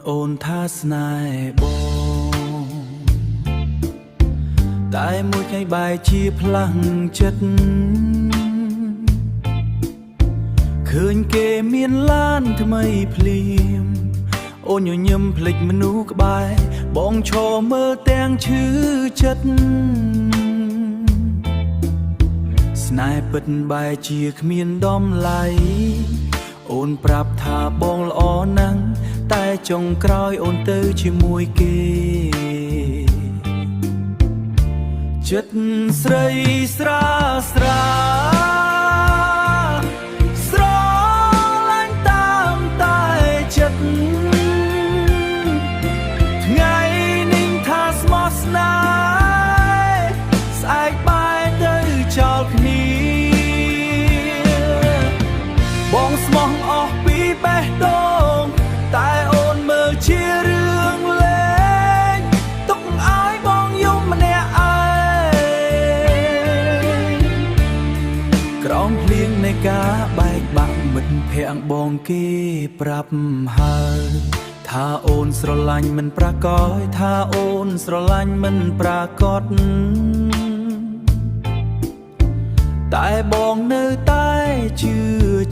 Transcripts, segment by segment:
អូនថាស្នេហ៍បងតែមួយថ្ងៃបែរជាផ្លាំងចិត្តឃើញគេមានឡានថ្មីភ្លាមអូនញញឹមភ្លេចមនុស្សក្បែរបងឈរមើលទាំងឈឺចិត្តស្នេហ៍ពិតបែរជាគ្មានដំឡៃអូនប្រាប់ថាបងល្អណាស់តែចុងក្រោយអូនទៅជាមួយគេចិត្តស្រីស្រាស្រាស្រឡាញ់តាមតែចិត្តថ្ងៃនេះថាស្មោះស្នេហ៍ស្អែកបែរទៅចោលគ្នាបងស្មោះអស់ពីបេះដូងតែអូនមើលជារឿងលេងទុកឲ្យបងយំម្នាក់ឯងក្រោមភ្លៀងនៃការបែកបាក់មិត្តភក្តិបងគេប្រាប់ហើយថាអូនស្រឡាញ់មិនប្រកបថាអូនស្រឡាញ់មិនប្រកបតែបងនៅតែជឿ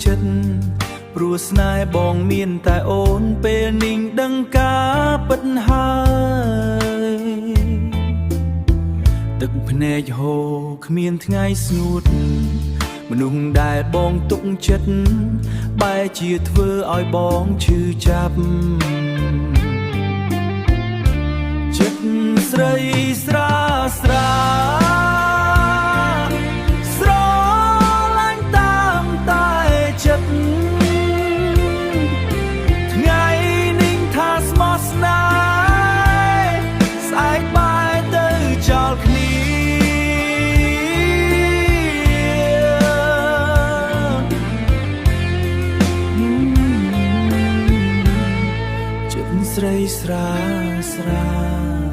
ចិត្តព្រោះស្នេហ៍បងមានតែអូនពេលនេះដឹងការពិតហើយទឹកភ្នែកហូរគ្មានថ្ងៃស្ងួតមនុស្សដែលបងទុកចិត្តបែរជាធ្វើឲ្យបងឈឺចាប់ចិត្តស្រីស្រាស្រាស្រឡាញ់តាមតែចិត្តថ្ងៃនេះថាស្មោះស្នេហ៍ស្អែកបែរទៅចោលគ្នាចិត្តស្រីស្រាស្រា